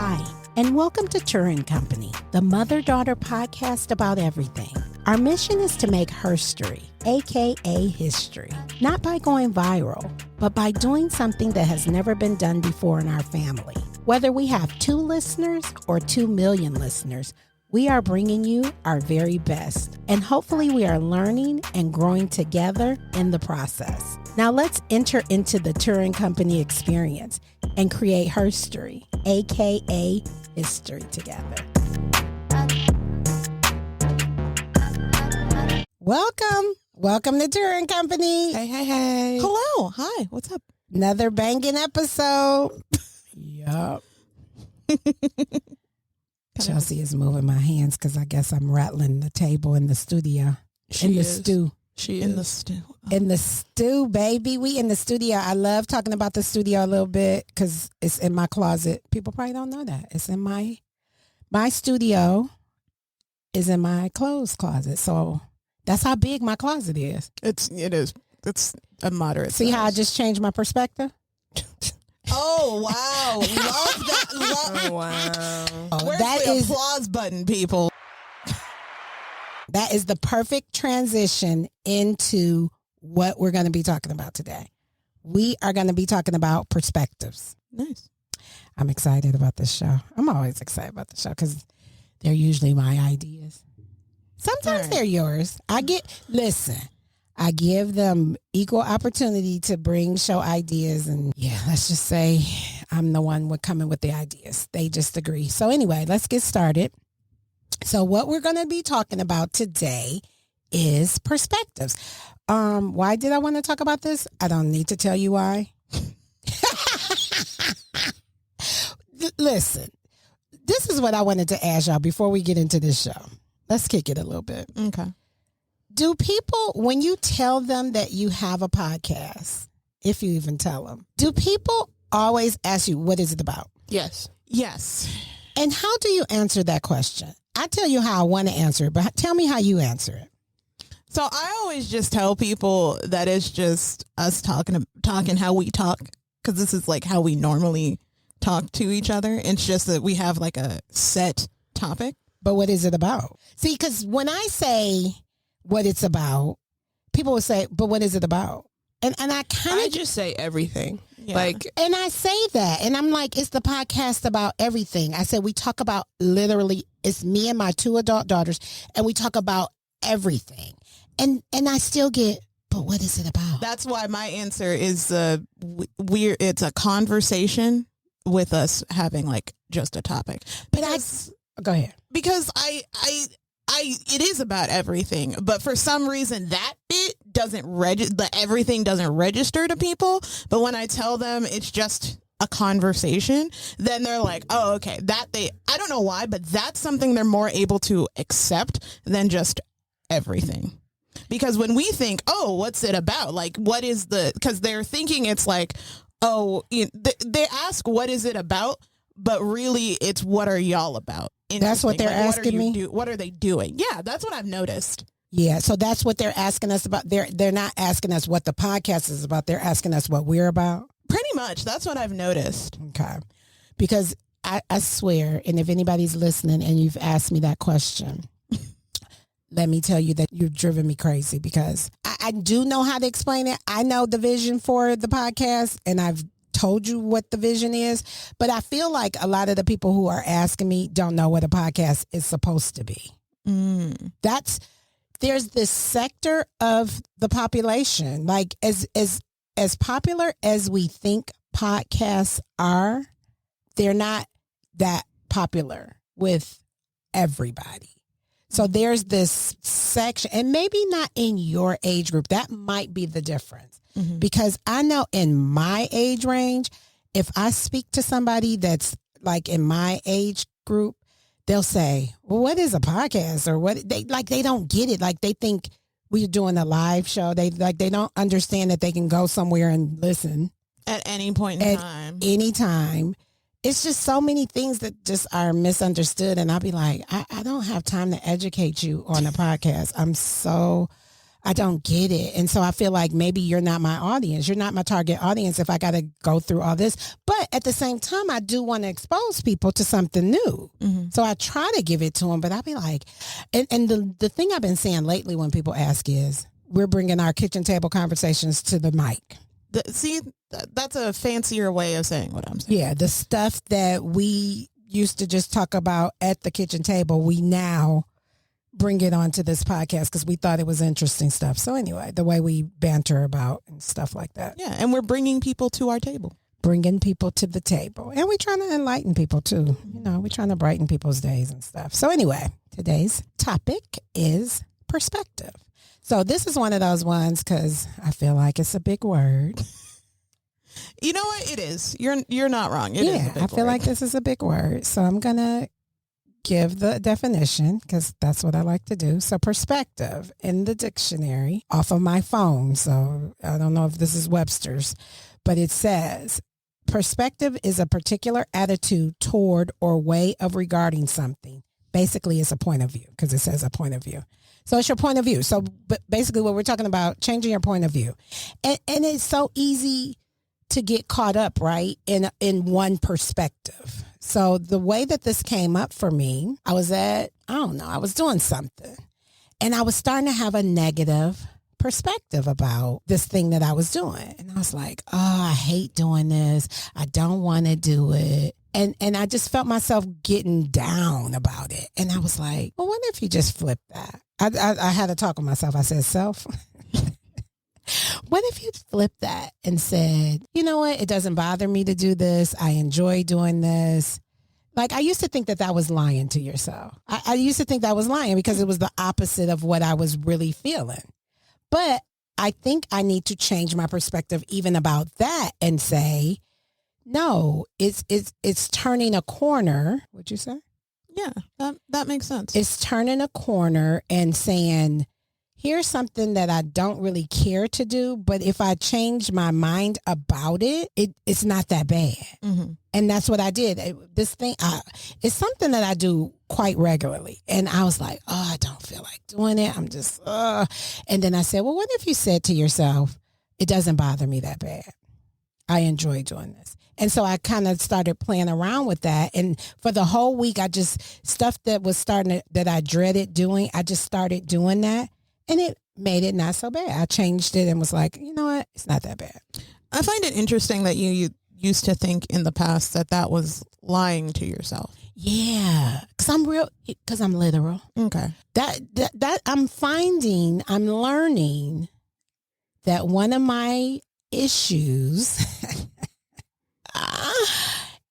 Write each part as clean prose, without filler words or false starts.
Hi, and welcome to Turra Company, the mother-daughter podcast about everything. Our mission is to make herstory, aka history, not by going viral, but by doing something that has never been done before in our family. Whether we have 2 listeners or 2 million listeners, we are bringing you our very best, and hopefully we are learning and growing together in the process. Now let's enter into the Turra Company experience and create herstory, aka history together. Welcome to Turra Company. Hey. Hello. Hi. What's up? Another banging episode. Yup. Chelsi is moving my hands because I guess I'm rattling the table in the studio. She in the is. stew. She in the stew. In the stew, baby. We in the studio. I love talking about the studio a little bit because it's in my closet. People probably don't know that. It's in my studio is in my clothes closet. So that's how big my closet is. It is. It's a moderate See size. how I just changed my perspective? Oh, wow. Love that. Oh, wow. Where's that the is- applause button, people? That is the perfect transition into what we're going to be talking about today. We are going to be talking about perspectives. Nice. I'm excited about this show. I'm always excited about the show because they're usually my ideas. Sometimes they're yours. I give them equal opportunity to bring show ideas. And yeah, let's just say I'm the one coming with the ideas. They just agree. So anyway, let's get started. So what we're going to be talking about today is perspectives. Why did I want to talk about this? I don't need to tell you why. Listen, this is what I wanted to ask y'all before we get into this show. Let's kick it a little bit. Okay. Do people, when you tell them that you have a podcast, if you even tell them, do people always ask you, what is it about? Yes. And how do you answer that question? I tell you how I want to answer it, but tell me how you answer it. So I always just tell people that it's just us talking how we talk, because this is like how we normally talk to each other. It's just that we have like a set topic. But what is it about? See, because when I say what it's about, people will say, but what is it about? And I kind I of just say everything. Yeah. and I say that, and I'm like, it's the podcast about everything. I said, we talk about literally, it's me and my 2 adult daughters, and we talk about everything. And I still get, but what is it about? That's why my answer is it's a conversation with us having like just a topic. But go ahead. Because it is about everything, but for some reason that bit doesn't everything doesn't register to people. But when I tell them it's just a conversation, then they're like, oh, okay, I don't know why, but that's something they're more able to accept than just everything. Because when we think, oh, what's it about? Like, what is because they're thinking it's like, oh, they ask, what is it about? But really, it's what are y'all about? That's what they're asking me? What are they doing? Yeah, that's what I've noticed. Yeah, so that's what they're asking us about. They're not asking us what the podcast is about. They're asking us what we're about. Pretty much. That's what I've noticed. Okay. Because I swear, and if anybody's listening and you've asked me that question, let me tell you that you've driven me crazy because I do know how to explain it. I know the vision for the podcast, and I've told you what the vision is, but I feel like a lot of the people who are asking me don't know what a podcast is supposed to be. There's this sector of the population, like as popular as we think podcasts are, they're not that popular with everybody. So there's this section, and maybe not in your age group. That might be the difference. Mm-hmm. Because I know in my age range, if I speak to somebody that's like in my age group, they'll say, well, what is a podcast? Or what they don't get it. Like they think we're doing a live show. They don't understand that they can go somewhere and listen. At any point in time. Any time. It's just so many things that just are misunderstood. And I'll be like, I don't have time to educate you on a podcast. I don't get it. And so I feel like maybe you're not my audience. You're not my target audience if I got to go through all this. But at the same time, I do want to expose people to something new. Mm-hmm. So I try to give it to them, but I'll be like, and the thing I've been saying lately when people ask is, we're bringing our kitchen table conversations to the mic. That's a fancier way of saying what I'm saying. Yeah, the stuff that we used to just talk about at the kitchen table, we now bring it onto this podcast because we thought it was interesting stuff. So anyway, the way we banter about and stuff like that. Yeah, and we're bringing people to our table. Bringing people to the table. And we're trying to enlighten people too. You know, we're trying to brighten people's days and stuff. So anyway, today's topic is perspective. So this is one of those ones because I feel like it's a big word. You know what? It is. You're not wrong. It is a big I feel word. like this is a big word. So I'm going to give the definition because that's what I like to do. So perspective in the dictionary off of my phone. So I don't know if this is Webster's, but it says perspective is a particular attitude toward or way of regarding something. Basically, it's a point of view because it says a point of view. So it's your point of view. So but basically what we're talking about, changing your point of view. And it's so easy to get caught up, right, in one perspective. So the way that this came up for me, I was doing something. And I was starting to have a negative perspective about this thing that I was doing. And I was like, oh, I hate doing this. I don't want to do it. And I just felt myself getting down about it. And I was like, well, what if you just flip that? I had to talk with myself. I said, self, what if you flip that and said, you know what? It doesn't bother me to do this. I enjoy doing this. Like I used to think that was lying to yourself. I used to think that was lying because it was the opposite of what I was really feeling. But I think I need to change my perspective even about that and say, no, it's turning a corner. What'd you say? Yeah, that makes sense. It's turning a corner and saying, here's something that I don't really care to do, but if I change my mind about it's not that bad. Mm-hmm. And that's what I did. This thing, it's something that I do quite regularly. And I was like, oh, I don't feel like doing it. I'm just, And then I said, well, what if you said to yourself, it doesn't bother me that bad. I enjoy doing this. And so I kind of started playing around with that. And for the whole week, stuff that I dreaded doing, I just started doing that. And it made it not so bad. I changed it and was like, you know what? It's not that bad. I find it interesting that you used to think in the past that was lying to yourself. Yeah. Because I'm literal. Okay. That I'm learning that one of my issues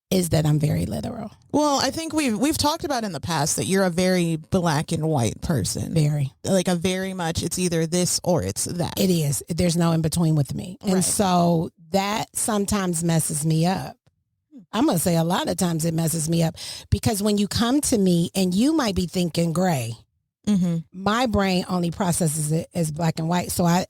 is that I'm very literal. Well, I think we've talked about in the past that you're a very black and white person. Very. Like a very much, it's either this or it's that. It is. There's no in between with me. And so that sometimes messes me up. I'm going to say a lot of times it messes me up because when you come to me and you might be thinking gray, mm-hmm. my brain only processes it as black and white. So I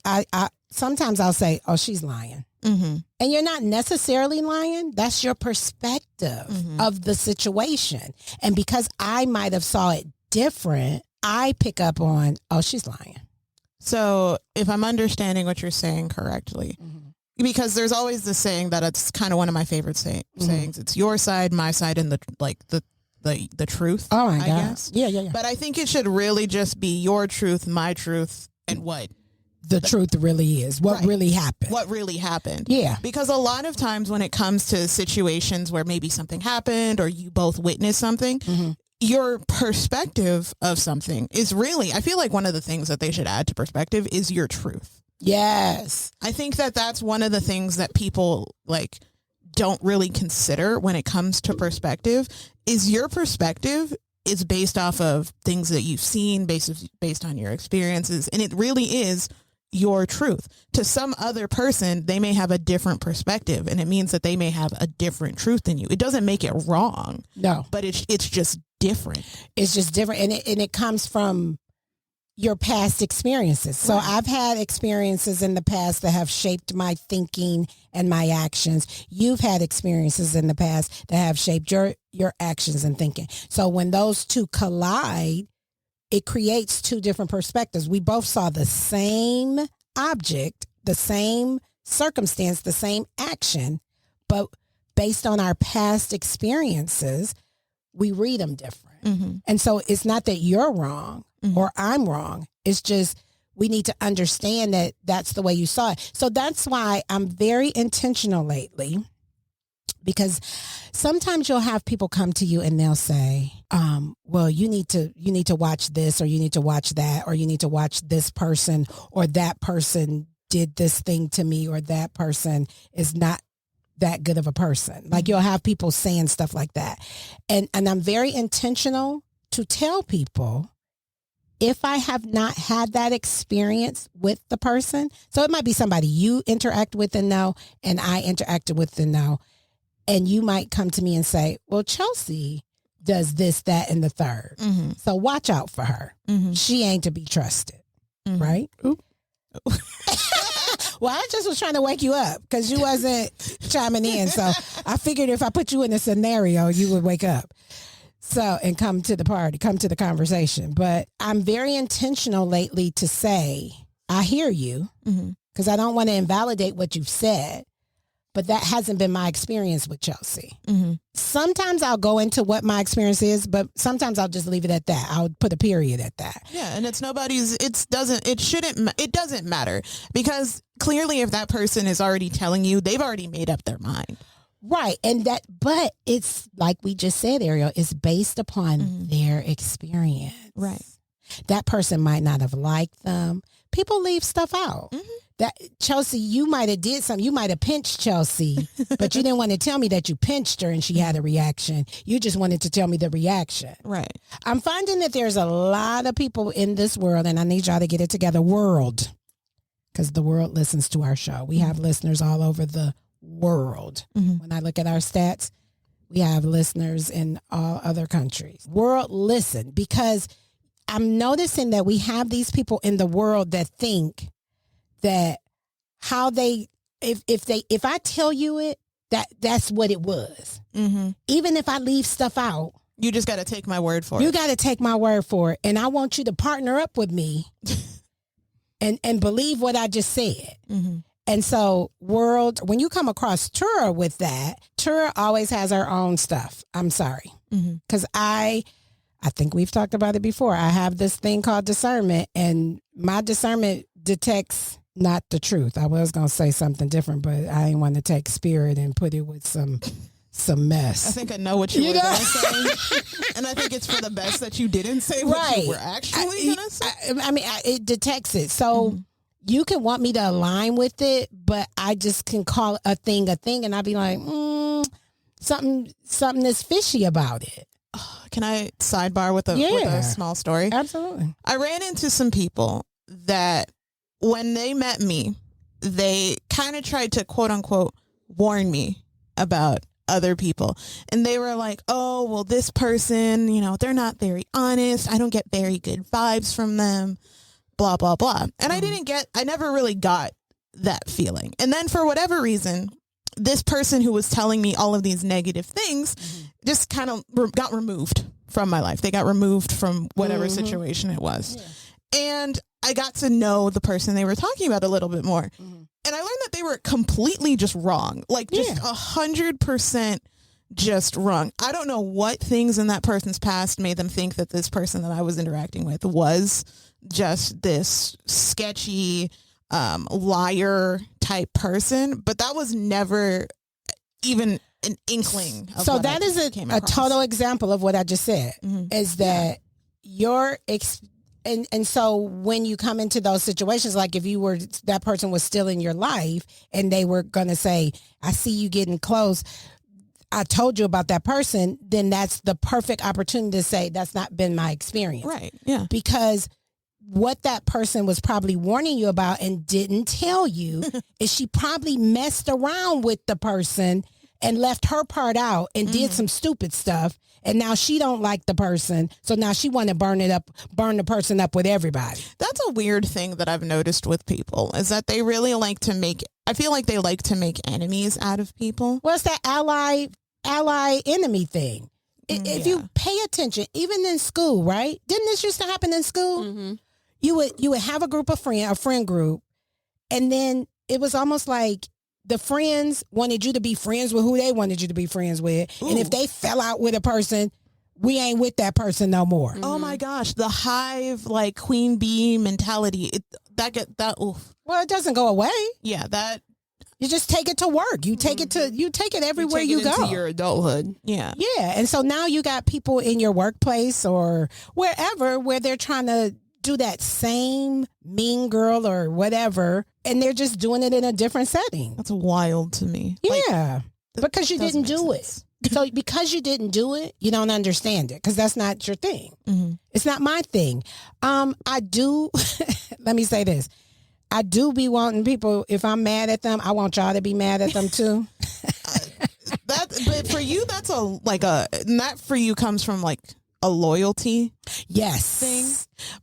sometimes I'll say, oh, she's lying. Mm-hmm. And you're not necessarily lying. That's your perspective mm-hmm. of the situation. And because I might have saw it different, I pick up on, oh, she's lying. So if I'm understanding what you're saying correctly, mm-hmm. because there's always this saying that it's kind of one of my favorite sayings. Mm-hmm. It's your side, my side, and the truth. Oh my God. Guess. Yeah. But I think it should really just be your truth, my truth, and what the truth really is. What really happened. What really happened. Yeah. Because a lot of times when it comes to situations where maybe something happened or you both witnessed something, mm-hmm. your perspective of something is really, I feel like one of the things that they should add to perspective is your truth. Yes. I think that's one of the things that people don't really consider when it comes to perspective is your perspective is based off of things that you've seen, based on your experiences. And it really is your truth. To some other person, they may have a different perspective, and it means that they may have a different truth than you. It doesn't make it wrong. No. But it's just different. It's just different. And it comes from your past experiences. So I've had experiences in the past that have shaped my thinking and my actions. You've had experiences in the past that have shaped your actions and thinking. So when those two collide, it creates two different perspectives. We both saw the same object, the same circumstance, the same action, but based on our past experiences, we read them different. Mm-hmm. And so it's not that you're wrong or I'm wrong. It's just we need to understand that that's the way you saw it. So that's why I'm very intentional lately, because sometimes you'll have people come to you and they'll say, well, you need to watch this, or you need to watch that, or you need to watch this person, or that person did this thing to me, or that person is not that good of a person. Like you'll have people saying stuff like that. And I'm very intentional to tell people, if I have not had that experience with the person, so it might be somebody you interact with and know, and I interacted with and know, and you might come to me and say, well, Chelsi does this, that, and the third. Mm-hmm. So watch out for her. Mm-hmm. She ain't to be trusted. Mm-hmm. Right? Well, I just was trying to wake you up because you wasn't chiming in. So I figured if I put you in a scenario, you would wake up. So, and come to the party, come to the conversation. But I'm very intentional lately to say, I hear you, because I don't want to invalidate what you've said. But that hasn't been my experience with Chelsi. Mm-hmm. Sometimes I'll go into what my experience is, but sometimes I'll just leave it at that. I'll put a period at that. Yeah, and it doesn't matter, because clearly if that person is already telling you, they've already made up their mind. Right. But it's like we just said, Ariel, it's based upon their experience. Right. That person might not have liked them. People leave stuff out. That Chelsi, you might have did something. You might have pinched Chelsi, but you didn't want to tell me that you pinched her and she had a reaction. You just wanted to tell me the reaction. Right. I'm finding that there's a lot of people in this world, and I need y'all to get it together, world, because the world listens to our show. We have listeners all over the world. When I look at our stats, we have listeners in all other countries. World, listen, because I'm noticing that we have these people in the world that think that how they, if I tell you it, that's what it was. Even if I leave stuff out, you just got to take my word for it. You got to take my word for it. And I want you to partner up with me and believe what I just said. And so, world, when you come across Turra with that, Turra always has her own stuff. I'm sorry. Because I think we've talked about it before. I have this thing called discernment, and my discernment detects not the truth. I was going to say something different, but I didn't want to take spirit and put it with some mess. I think I know what you were going to say. And I think it's for the best that you didn't say what you were actually going to say. I mean, it detects it. So you can want me to align with it, but I just can call a thing, and I'd be like, something is fishy about it. Can I sidebar with a small story? Absolutely. I ran into some people that when they met me, they kind of tried to quote unquote warn me about other people. And they were like, oh, well, this person, they're not very honest. I don't get very good vibes from them, blah, blah, blah. And I never really got that feeling. And then for whatever reason, this person who was telling me all of these negative things just kind of got removed from my life. They got removed from whatever situation it was. Yeah. And I got to know the person they were talking about a little bit more. And I learned that they were completely just wrong. Like just 100% just wrong. I don't know what things in that person's past made them think that this person that I was interacting with was just this sketchy liar type person, but that was never even an inkling of so that is a total example of what I just said, is that your and so when you come into those situations, like if that person was still in your life and they were going to say, I see you getting close, I told you about that person, then that's the perfect opportunity to say that's not been my experience. Right. Yeah. Because what that person was probably warning you about and didn't tell you is she probably messed around with the person and left her part out and did some stupid stuff. And now she don't like the person. So now she want to burn the person up with everybody. That's a weird thing that I've noticed with people, is that they really like to make enemies out of people. Well, it's that ally enemy thing. If you pay attention. Even in school, right? Didn't this used to happen in school? Mm-hmm. You would have a group of friends, a friend group, and then it was almost like the friends wanted you to be friends with who they wanted you to be friends with. Ooh. And if they fell out with a person, we ain't with that person no more. Mm-hmm. Oh my gosh, the hive like queen bee mentality. Oof. Well, it doesn't go away. Yeah, that. You just take it to work. You take it everywhere you go. Into your adulthood. Yeah. Yeah. And so now you got people in your workplace or wherever where they're trying to do that same mean girl or whatever, and they're just doing it in a different setting. That's wild to me. Yeah. Because you didn't do it. So because you didn't do it, you don't understand it because that's not your thing. Mm-hmm. It's not my thing. I do, let me say this. I do be wanting people, if I'm mad at them, I want y'all to be mad at them too. But for you, that's that for you comes from like a loyalty Yes. thing.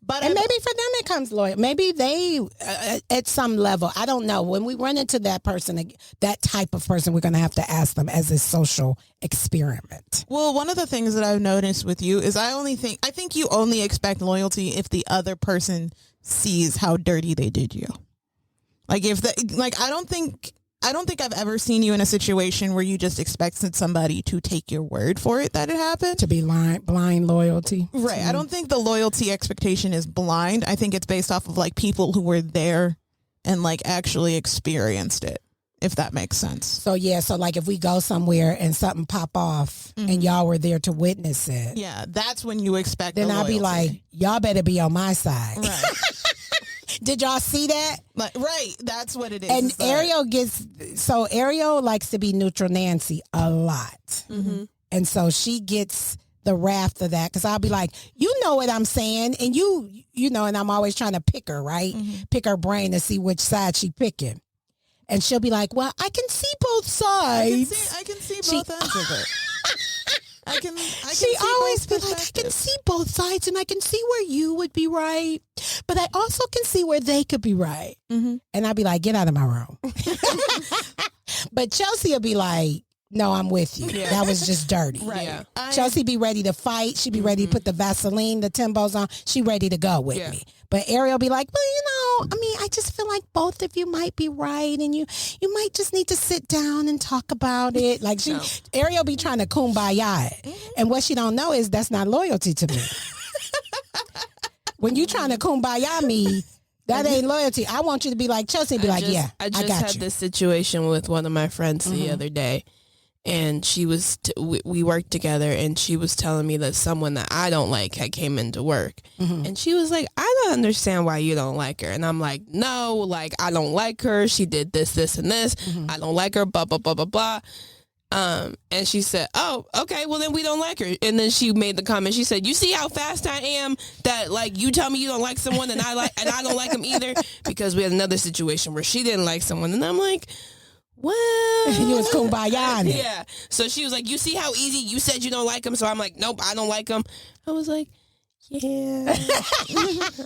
But And maybe for them it comes loyal. Maybe they, at some level, I don't know. When we run into that person, that type of person, we're going to have to ask them as a social experiment. Well, one of the things that I've noticed with you is I think you only expect loyalty if the other person sees how dirty they did you. Like I don't think I've ever seen you in a situation where you just expected somebody to take your word for it that it happened. To be blind loyalty. Right. I don't think the loyalty expectation is blind. I think it's based off of like people who were there and like actually experienced it, if that makes sense. So yeah, so like if we go somewhere and something pop off and y'all were there to witness it. Yeah, that's when you expect Then the I'll be loyalty. like, y'all better be on my side. Right. Did y'all see that? Like, right, that's what it is. And It's like- Ariel likes to be neutral Nancy a lot. Mm-hmm. And so she gets the wrath of that because I'll be like, you know what I'm saying? And you know, and I'm always trying to pick her, right? Pick her brain to see which side she picking. And she'll be like, well, I can see both sides. I can see She- both ends of it. I can She see always be both like, I can perspectives. see both sides and I can see where you would be right, but I also can see where they could be right. Mhm. And I'd be like, get out of my room. But Chelsi will be like, no, I'm with you. Yeah. That was just dirty. Right. Yeah. Chelsea be ready to fight. She be ready to put the Vaseline, the Timbos on. She ready to go with Yeah. me. But Ariel be like, well, I mean, I just feel like both of you might be right, and you might just need to sit down and talk about it. Like Ariel be trying to kumbaya it. And what she don't know is that's not loyalty to me. When you trying to kumbaya me, that ain't loyalty. I want you to be like Chelsea and be like, yeah, I I just got had you. this situation with one of my friends the other day, and she was we worked together, and she was telling me that someone that I don't like had came into work, and she was like, I don't understand why you don't like her, and I'm like, no, like I don't like her. She did this, and this. I don't like her. Blah blah blah blah blah. And she said, oh, okay, well then we don't like her. And then she made the comment. She said, you see how fast I am that like you tell me you don't like someone and I don't like them either, because we had another situation where she didn't like someone. And I'm like, well, You was kumbaya. yeah. So she was like, you see how easy you said you don't like him. So I'm like, nope, I don't like him. I was like, yeah.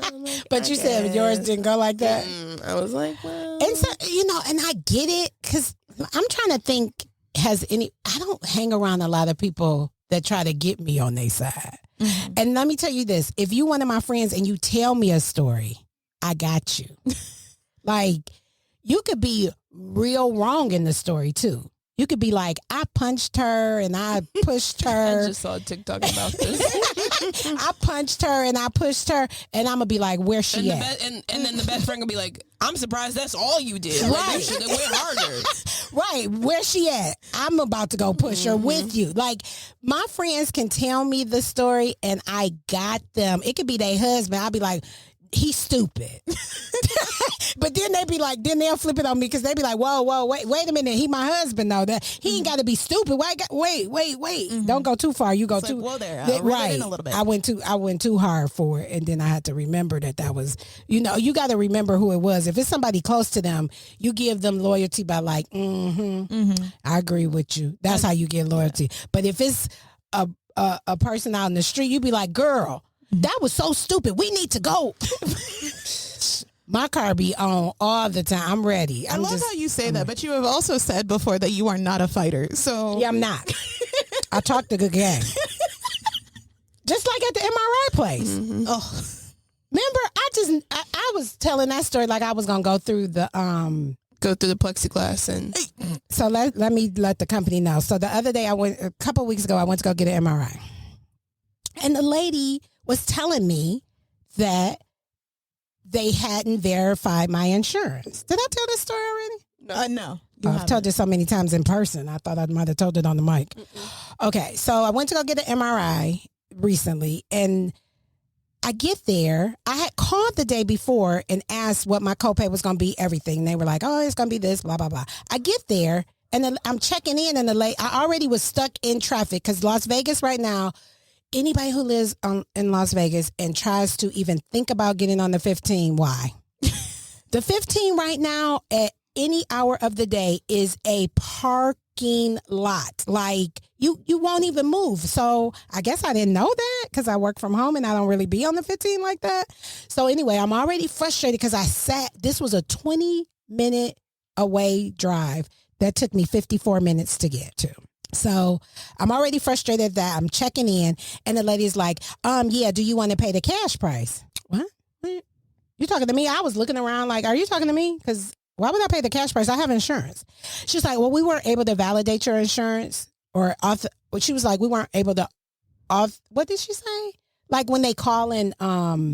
I'm like, But I you said guess. yours didn't go like that. I was like, well. And so, and I get it because I'm trying to think, I don't hang around a lot of people that try to get me on their side. And let me tell you this, if you one of my friends and you tell me a story, I got you. Like, you could be real wrong in the story too. You could be like, I punched her and I pushed her. I just saw a TikTok about this. I punched her and I pushed her, and I'm gonna be like, where's she at? And then the best friend gonna be like, I'm surprised that's all you did. Like, Right. you should have went harder. Right, where's she at? I'm about to go push her with you. Like, my friends can tell me the story and I got them. It could be their husband. I'll be like, he's stupid. But then they be like, then they'll flip it on me because they be like, whoa, wait a minute. He my husband though. That he ain't got to be stupid. Wait. Don't go too far. You go It's too like, whoa there. That- Reel it right. in a little bit. I went too hard for it, and then I had to remember that was, you got to remember who it was. If it's somebody close to them, you give them loyalty by like, I agree with you. That's how you get loyalty. But if it's a person out in the street, you be like, girl, that was so stupid. We need to go. My car be on all the time. I'm ready. I love how you say that, but you have also said before that you are not a fighter. So Yeah, I'm not. I talk the good game. place. Oh, Remember, I was telling that story like I was gonna go through the plexiglass and So let me let the company know. So the other day a couple weeks ago, I went to go get an MRI. And the lady was telling me that they hadn't verified my insurance. Did I tell this story already? no. I've told it so many times in person. I thought I might have told it on the mic. Okay, so I went to go get an MRI recently, and I get there. I had called the day before and asked what my copay was going to be, everything. They were like, oh, it's going to be this, blah, blah, blah. I get there, and then I'm checking in, and I already was stuck in traffic because Las Vegas right now, anybody who lives in Las Vegas and tries to even think about getting on the 15, why? The 15 right now at any hour of the day is a parking lot. Like, you won't even move. So I guess I didn't know that because I work from home and I don't really be on the 15 like that. So anyway, I'm already frustrated because this was a 20-minute away drive that took me 54 minutes to get to. So I'm already frustrated that I'm checking in and the lady's like, yeah, do you want to pay the cash price? What? You talking to me? I was looking around like, are you talking to me? Because why would I pay the cash price? I have insurance. She's like, well, we weren't able to validate your insurance or she was like, we weren't able to what did she say? Like when they call and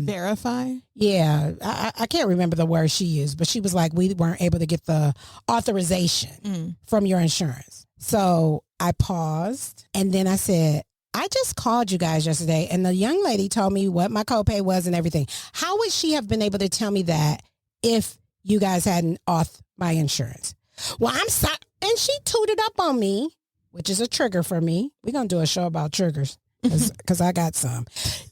verify? Yeah. I can't remember the word she used, but she was like, we weren't able to get the authorization from your insurance. So I paused and then I said, I just called you guys yesterday and the young lady told me what my copay was and everything. How would she have been able to tell me that if you guys hadn't auth my insurance? Well, I'm sorry. And she tooted up on me, which is a trigger for me. We're going to do a show about triggers because I got some.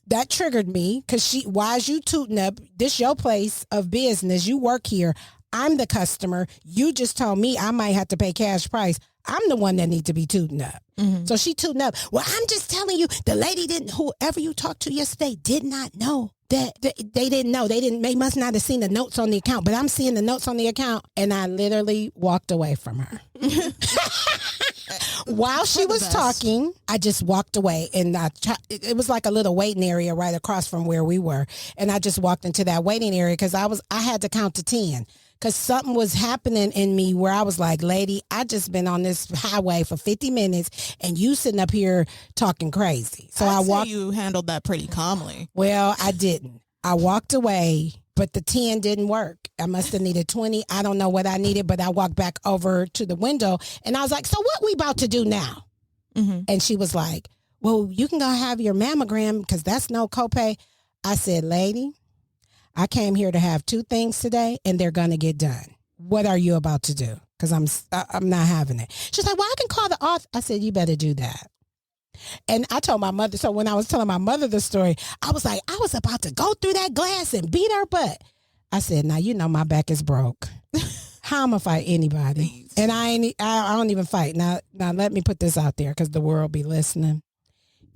That triggered me because why is you tooting up? This your place of business. You work here. I'm the customer. You just told me I might have to pay cash price. I'm the one that needs to be tooting up. So she tooting up. Well, I'm just telling you, the lady whoever you talked to yesterday did not know that they didn't know. They must not have seen the notes on the account, but I'm seeing the notes on the account. And I literally walked away from her. While she was talking, I just walked away and it was like a little waiting area right across from where we were. And I just walked into that waiting area because I had to count to 10. Because something was happening in me where I was like, lady, I just been on this highway for 50 minutes and you sitting up here talking crazy. So I walked. You handled that pretty calmly. Well, I didn't. I walked away, but the 10 didn't work. I must have needed 20. I don't know what I needed, but I walked back over to the window and I was like, so what we about to do now? And she was like, well, you can go have your mammogram because that's no copay. I said, lady, I came here to have 2 things today and they're going to get done. What are you about to do? Because I'm not having it. She's like, well, I can call the auth. I said, you better do that. And I told my mother, so when I was telling my mother the story, I was like, I was about to go through that glass and beat her butt. I said, now, you know, my back is broke. How am I fight anybody? And I don't even fight. Now let me put this out there because the world be listening.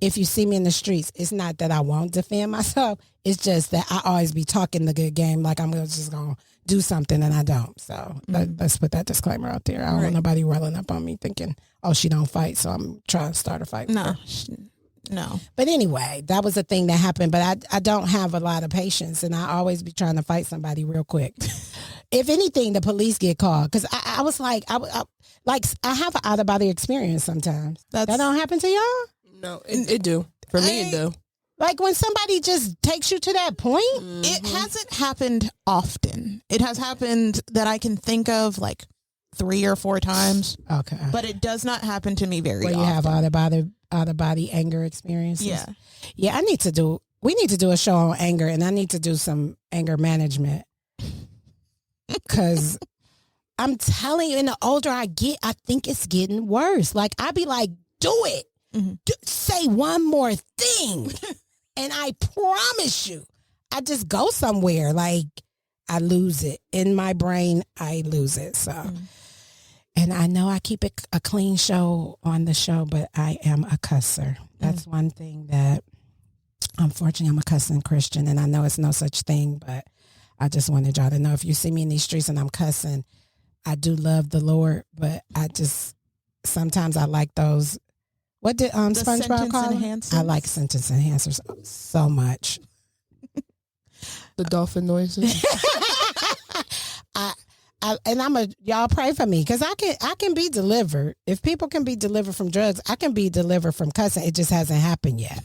If you see me in the streets, it's not that I won't defend myself. It's just that I always be talking the good game like I'm just going to do something and I don't. So let's put that disclaimer out there. I don't want nobody rolling up on me thinking, oh, she don't fight, so I'm trying to start a fight. No. But anyway, that was a thing that happened. But I don't have a lot of patience and I always be trying to fight somebody real quick. If anything, the police get called. Because I was like, I have an out-of-body experience sometimes. That don't happen to y'all? No, it do. For me, it do. Like when somebody just takes you to that point? It hasn't happened often. It has happened that I can think of like 3 or 4 times. Okay. But it does not happen to me very often. You have out-of-body anger experiences? Yeah. Yeah, we need to do a show on anger and I need to do some anger management. Because I'm telling you, and the older I get, I think it's getting worse. Like I be like, do it. Say one more thing and I promise you I just go somewhere like I lose it in my brain. I lose it. So and I know I keep it a clean show on the show, but I am a cusser. That's one thing that unfortunately I'm a cussing Christian and I know it's no such thing, but I just wanted y'all to know if you see me in these streets and I'm cussing, I do love the Lord, but I just sometimes I like those What did SpongeBob call them? enhancers. I like sentence enhancers so much. The dolphin noises. Y'all pray for me because I can be delivered. If people can be delivered from drugs, I can be delivered from cussing. It just hasn't happened yet.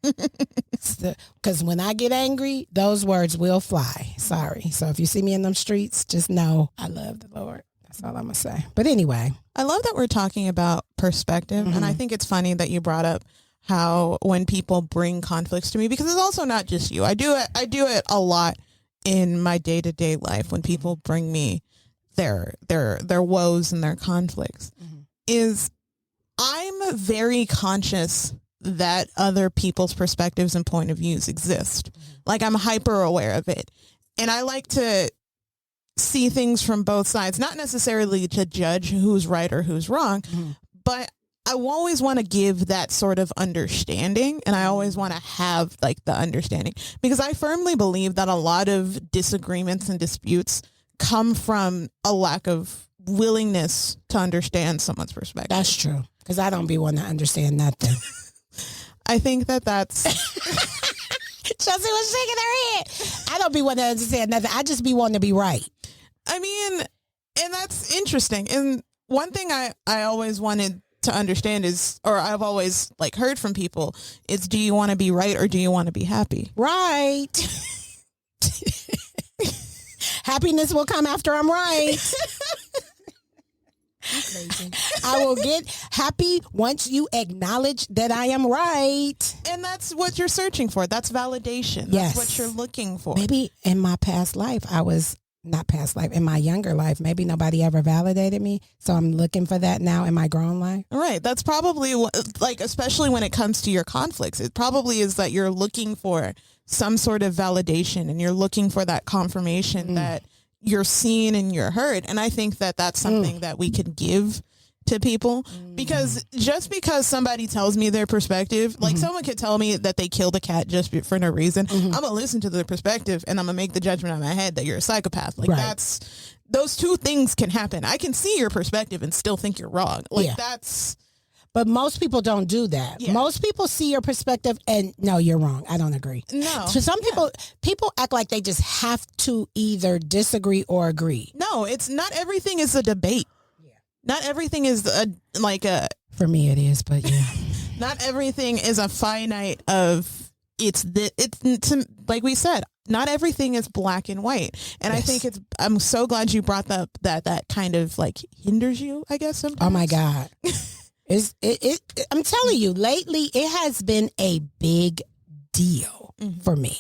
Because when I get angry, those words will fly. Sorry. So if you see me in them streets, just know I love the Lord. That's all I'm gonna say. But anyway, I love that we're talking about perspective, and I think it's funny that you brought up how when people bring conflicts to me, because it's also not just you. I do it a lot in my day-to-day life when people bring me their woes and their conflicts. Is I'm very conscious that other people's perspectives and point of views exist. Like I'm hyper aware of it, and I like to see things from both sides, not necessarily to judge who's right or who's wrong, but I always want to give that sort of understanding, and I always want to have like the understanding, because I firmly believe that a lot of disagreements and disputes come from a lack of willingness to understand someone's perspective. that's true. Because I don't be wanting to understand nothing. I think that's Chelsea was shaking her head. I don't be wanting to understand nothing. I just be wanting to be right. I mean, and that's interesting. And one thing I always wanted to understand is, or I've always like heard from people, is do you want to be right or do you want to be happy? Right. Happiness will come after I'm right. I will get happy once you acknowledge that I am right. And that's what you're searching for. That's validation. Yes. That's what you're looking for. Maybe in my past life, in my younger life, maybe nobody ever validated me. So I'm looking for that now in my grown life. Right. That's probably like, especially when it comes to your conflicts, it probably is that you're looking for some sort of validation, and you're looking for that confirmation that you're seen and you're heard. And I think that that's something that we can give to people, because just because somebody tells me their perspective, like someone could tell me that they killed a cat just for no reason. I'm going to listen to their perspective and I'm going to make the judgment on my head that you're a psychopath. Like those two things can happen. I can see your perspective and still think you're wrong. Like But most people don't do that. Yeah. Most people see your perspective and no, you're wrong. I don't agree. No. So some people act like they just have to either disagree or agree. No, it's not everything is a debate. Yeah. Not everything is For me it is, but yeah. Not everything is a finite of like we said, not everything is black and white. And I think I'm so glad you brought up that kind of like hinders you, I guess, sometimes. Oh my God. I'm telling you, lately it has been a big deal for me.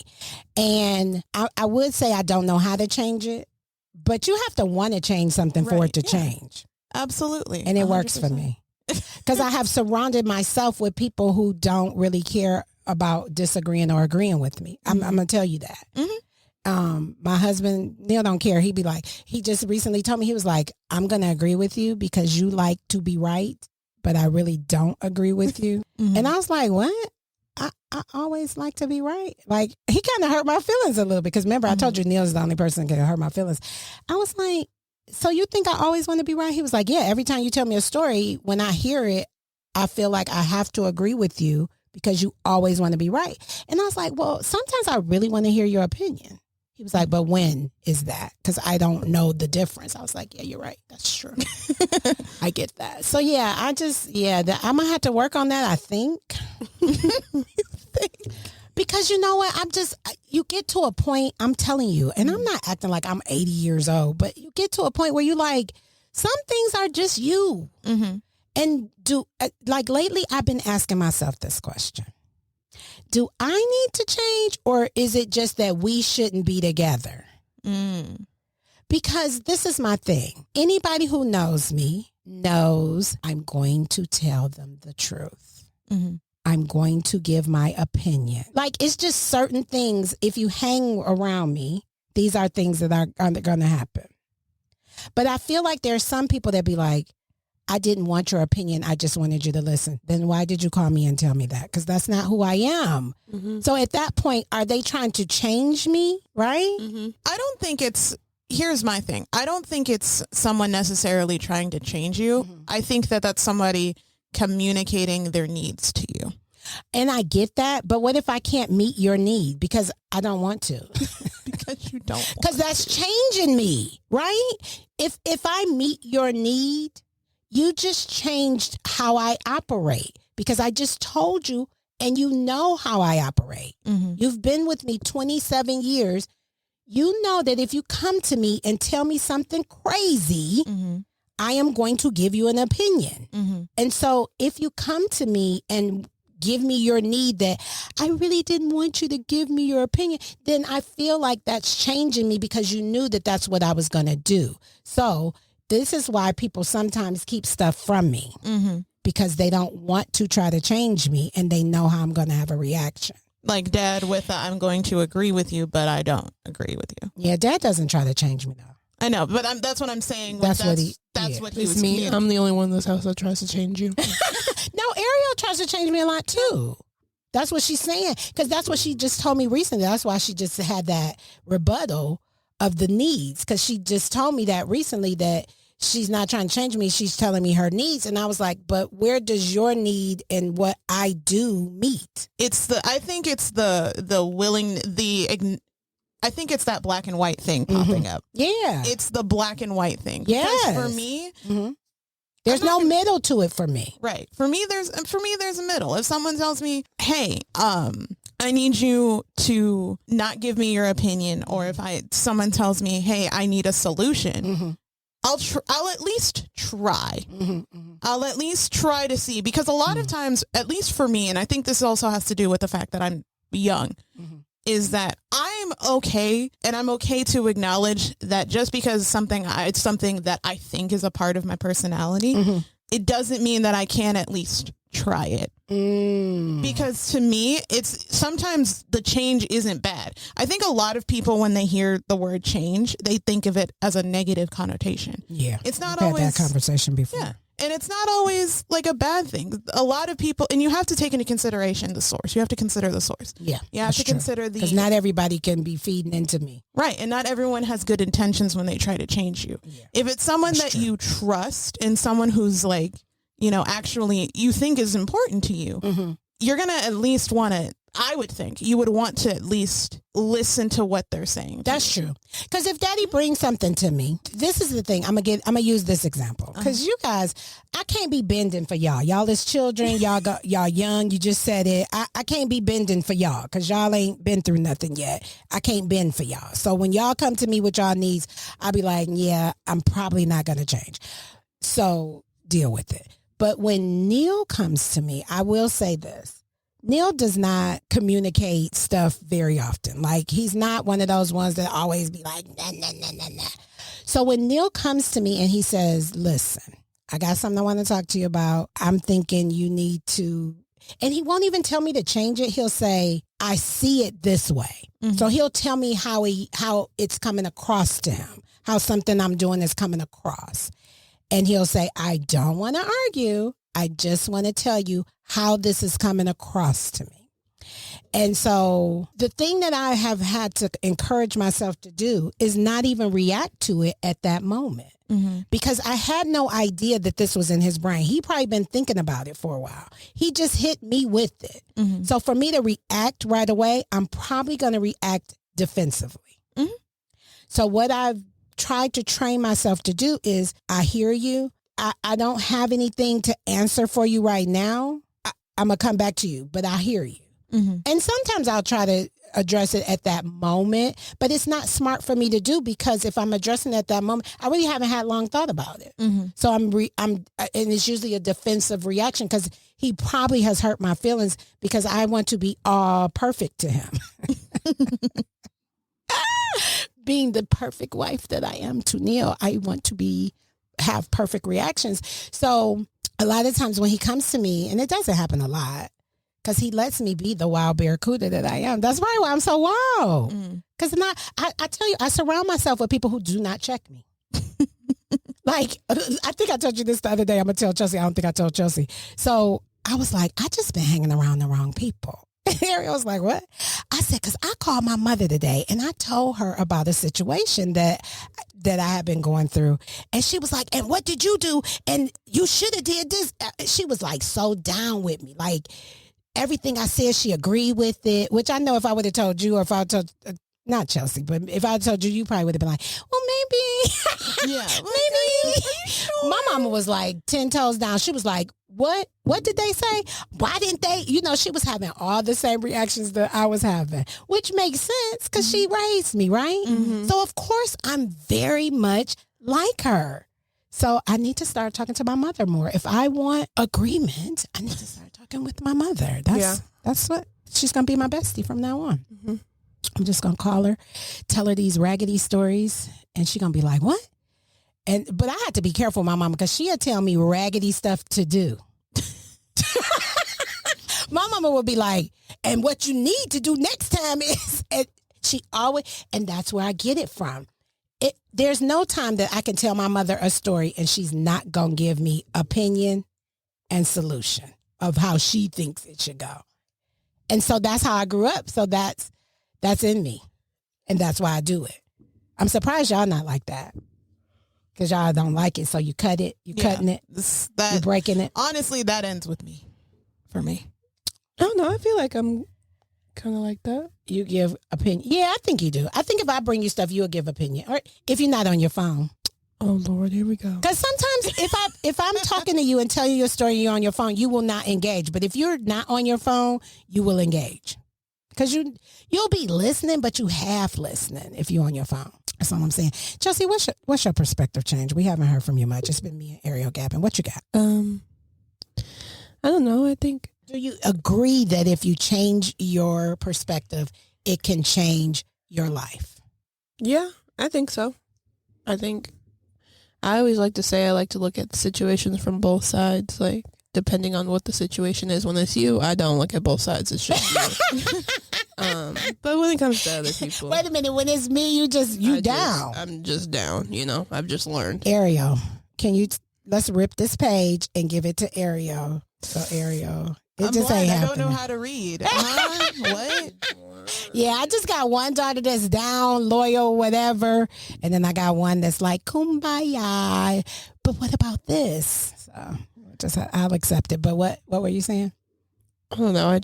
And I would say I don't know how to change it, but you have to want to change something for it to change. Absolutely. And it 100%. works for me. Because I have surrounded myself with people who don't really care about disagreeing or agreeing with me. I'm going to tell you that. My husband, Neil, don't care. He'd be like, he just recently told me, he was like, I'm going to agree with you because you like to be right, but I really don't agree with you. And I was like, what? I always like to be right. Like, he kind of hurt my feelings a little bit because remember, I told you Neil's the only person that can hurt my feelings. I was like, so you think I always want to be right? He was like, yeah, every time you tell me a story, when I hear it, I feel like I have to agree with you because you always want to be right. And I was like, well, sometimes I really want to hear your opinion. He was like, but when is that? Because I don't know the difference. I was like, yeah, you're right. That's true. I get that. So, yeah, I'm going to have to work on that, I think. Because you know what? You get to a point, I'm telling you, and I'm not acting like I'm 80 years old, but you get to a point where you like, some things are just you. And lately I've been asking myself this question. Do I need to change, or is it just that we shouldn't be together? Because this is my thing. Anybody who knows me knows I'm going to tell them the truth. I'm going to give my opinion. Like, it's just certain things. If you hang around me, these are things that are going to happen. But I feel like there are some people that be like, I didn't want your opinion. I just wanted you to listen. Then why did you call me and tell me that? Because that's not who I am. So at that point, are they trying to change me? Right? I don't think here's my thing. I don't think it's someone necessarily trying to change you. I think that that's somebody communicating their needs to you. And I get that, but what if I can't meet your need because I don't want to? Because you don't. Because that's changing me, right? If I meet your need, you just changed how I operate because I just told you and you know how I operate. Mm-hmm. You've been with me 27 years. You know that if you come to me and tell me something crazy, Mm-hmm. I am going to give you an opinion. Mm-hmm. And so if you come to me and give me your need that I really didn't want you to give me your opinion, then I feel like that's changing me because you knew that that's what I was going to do. So this is why people sometimes keep stuff from me Mm-hmm. because they don't want to try to change me and they know how I'm going to have a reaction. Like Dad with I'm going to agree with you, but I don't agree with you. Yeah, Dad doesn't try to change me though. I know, but that's what I'm saying. That's what he It's was. me. I'm the only one in this house that tries to change you. No, Ariel tries to change me a lot too. That's what she's saying. Because that's what she just told me recently. That's why she just had that rebuttal of the needs. Because she just told me that recently that she's not trying to change me. She's telling me her needs. And I was like, but where does your need and what I do meet? I think it's I think it's that black and white thing popping up. Yeah. It's the black and white thing. Yes. Because for me, there's no middle to it for me. right. For me, there's a middle. If someone tells me, "Hey, I need you to not give me your opinion," or if someone tells me, "Hey, I need a solution," Mm-hmm. I'll at least try. Mm-hmm. I'll at least try to see, because a lot of times, at least for me, and I think this also has to do with the fact that I'm young, is that I'm okay, and I'm okay to acknowledge that just because it's something that I think is a part of my personality, it doesn't mean that I can't at least try it. Because to me, it's sometimes the change isn't bad. I think a lot of people, when they hear the word change, they think of it as a negative connotation. Yeah. It's not We've always had that conversation before. Yeah. And it's not always like a bad thing. A lot of people, and you have to take into consideration the source. You have to consider the source. Yeah. You have to consider because not everybody can be feeding into me. Right. And not everyone has good intentions when they try to change you. Yeah. If it's someone that you trust and someone who's like, actually you think is important to you, you're going to at least want to, I would think you would want to at least listen to what they're saying. That's true. Because if Daddy brings something to me, this is the thing. I'm gonna use this example. Because you guys, I can't be bending for y'all. Y'all as children, y'all young. You just said it. I can't be bending for y'all because y'all ain't been through nothing yet. I can't bend for y'all. So when y'all come to me with y'all needs, I'll be like, yeah, I'm probably not gonna change. So deal with it. But when Neil comes to me, I will say this. Neil does not communicate stuff very often. Like, he's not one of those ones that always be like, nah, nah, nah, nah, nah. So when Neil comes to me and he says, listen, I got something I want to talk to you about. I'm thinking you need to, and he won't even tell me to change it. He'll say, I see it this way. So he'll tell me how it's coming across to him, how something I'm doing is coming across. And he'll say, I don't want to argue. I just want to tell you how this is coming across to me. And so the thing that I have had to encourage myself to do is not even react to it at that moment. Because I had no idea that this was in his brain. He probably been thinking about it for a while. He just hit me with it. So for me to react right away, I'm probably going to react defensively. So what I've tried to train myself to do is, I hear you. I don't have anything to answer for you right now. I'm going to come back to you, but I hear you. And sometimes I'll try to address it at that moment, but it's not smart for me to do, because if I'm addressing it at that moment, I really haven't had long thought about it. So I'm and it's usually a defensive reaction because he probably has hurt my feelings because I want to be all perfect to him. Being the perfect wife that I am to Neil, I want to have perfect reactions. So a lot of times when he comes to me, and it doesn't happen a lot, because he lets me be the wild barracuda that I am. That's probably why I'm so wild. Because I tell you, I surround myself with people who do not check me. Like, I think I told you this the other day. I'm going to tell Chelsi. I don't think I told Chelsi. So I was like, I just been hanging around the wrong people. Ariel was like, what? I said, because I called my mother today and I told her about a situation that I had been going through. And she was like, and what did you do? And you should have did this. She was like so down with me. Like everything I said, she agreed with it, which I know if I would have told you or if I told, not Chelsi, but if I told you, you probably would have been like, well, maybe. Yeah. Maybe. Sure? My mama was like 10 toes down. She was like, what did they say? Why didn't they? You know, she was having all the same reactions that I was having, which makes sense because she raised me, right? Mm-hmm. So, of course, I'm very much like her. So I need to start talking to my mother more. If I want agreement, I need to start talking with my mother. That's what, she's going to be my bestie from now on. Mm-hmm. I'm just going to call her, tell her these raggedy stories, and she's going to be like, what? But I had to be careful with my mama because she'll tell me raggedy stuff to do. My mama would be like, and what you need to do next time is, and she always, and that's where I get it from. There's no time that I can tell my mother a story and she's not going to give me opinion and solution of how she thinks it should go. And so that's how I grew up. So that's in me. And that's why I do it. I'm surprised y'all not like that. Because y'all don't like it, so you cut it. You cutting it. You're breaking it. Honestly, that ends with me. For me. I don't know. I feel like I'm kind of like that. You give opinion. Yeah, I think you do. I think if I bring you stuff, you'll give opinion. Or if you're not on your phone. Oh, Lord, here we go. Because sometimes if I'm talking to you and telling you a story and you're on your phone, you will not engage. But if you're not on your phone, you will engage. Because you'll be listening, but you half listening if you're on your phone. That's all I'm saying. Chelsi, what's your perspective change? We haven't heard from you much. It's been me and Ariel gapping. What you got? I don't know. I think. Do you agree that if you change your perspective, it can change your life? Yeah, I think so. I always like to say I like to look at situations from both sides. Like, depending on what the situation is. When it's you, I don't look at both sides. It's just you. But when it comes to other people, wait a minute. When it's me, you down. I'm just down. You know, I've just learned. Ariel, let's rip this page and give it to Ariel. So Ariel, I'm just blind. ain't I happening. don't know how to read. What? Yeah, I just got one daughter that's down, loyal, whatever, and then I got one that's like kumbaya. But what about this? So I'll accept it. But what were you saying? I don't know. I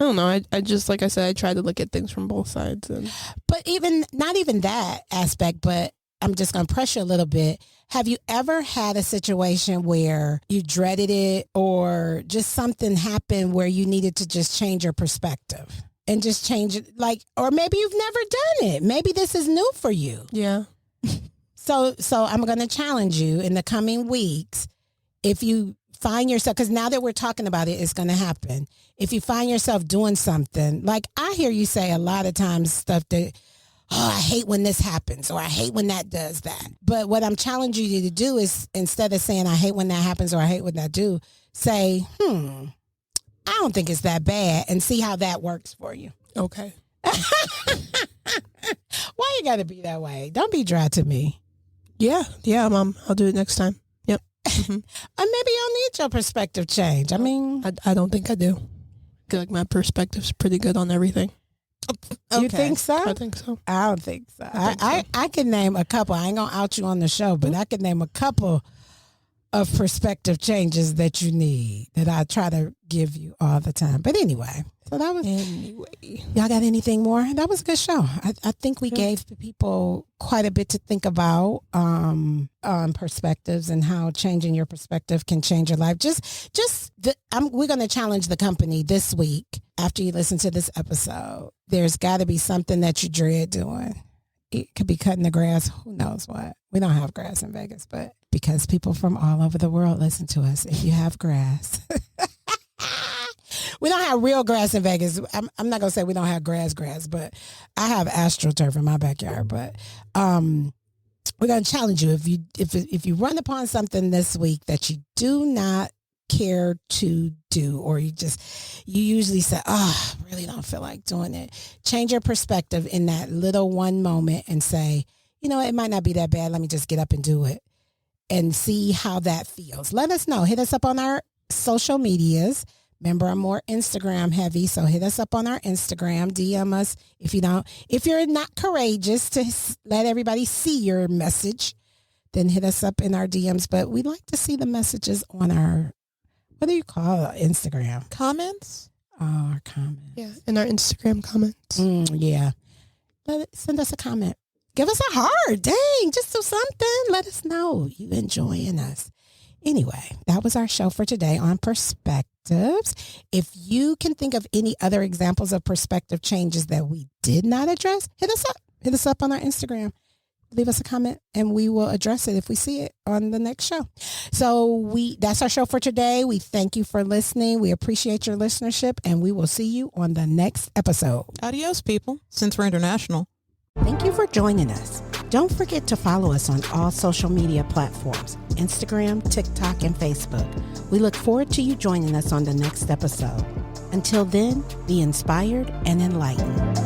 don't know. I just, like I said, I try to look at things from both sides. But not even that aspect, but I'm just going to press you a little bit. Have you ever had a situation where you dreaded it or just something happened where you needed to just change your perspective and just change it? Like, or maybe you've never done it. Maybe this is new for you. Yeah. So I'm going to challenge you in the coming weeks. If you find yourself, because now that we're talking about it, it's going to happen. If you find yourself doing something, like I hear you say a lot of times stuff that, I hate when this happens or I hate when that does that. But what I'm challenging you to do is instead of saying I hate when that happens or I hate when that do, say, I don't think it's that bad and see how that works for you. Okay. Why you got to be that way? Don't be dry to me. Yeah, Mom. I'll do it next time. Yep. Mm-hmm. Or maybe you'll need your perspective change. I mean, I don't think I do. I feel like my perspective's pretty good on everything. Okay. You think so? I think so. I don't think so. I can name a couple. I ain't going to out you on the show, but I can name a couple of perspective changes that you need that I try to give you all the time. But anyway, so that was... Y'all got anything more? That was a good show. I think we gave people quite a bit to think about on perspectives and how changing your perspective can change your life. We're going to challenge the company this week after you listen to this episode. There's got to be something that you dread doing. It could be cutting the grass. Who knows what? We don't have grass in Vegas, but because people from all over the world listen to us, if you have grass... We don't have real grass in Vegas. I'm not going to say we don't have grass, but I have AstroTurf in my backyard. But we're going to challenge you. If you run upon something this week that you do not care to do, or you usually say, I really don't feel like doing it. Change your perspective in that little one moment and say, it might not be that bad. Let me just get up and do it and see how that feels. Let us know. Hit us up on our social medias. Remember, I'm more Instagram heavy, so hit us up on our Instagram, DM us. If you're not courageous to let everybody see your message, then hit us up in our DMs. But we like to see the messages on our, what do you call it, Instagram? Comments? Oh, our comments. Yeah, in our Instagram comments. Yeah. Send us a comment. Give us a heart. Dang, just do something. Let us know you enjoying us. Anyway, that was our show for today on perspectives. If you can think of any other examples of perspective changes that we did not address, hit us up. Hit us up on our Instagram. Leave us a comment and we will address it if we see it on the next show. So that's our show for today. We thank you for listening. We appreciate your listenership and we will see you on the next episode. Adios, people, since we're international. Thank you for joining us. Don't forget to follow us on all social media platforms, Instagram, TikTok, and Facebook. We look forward to you joining us on the next episode. Until then, be inspired and enlightened.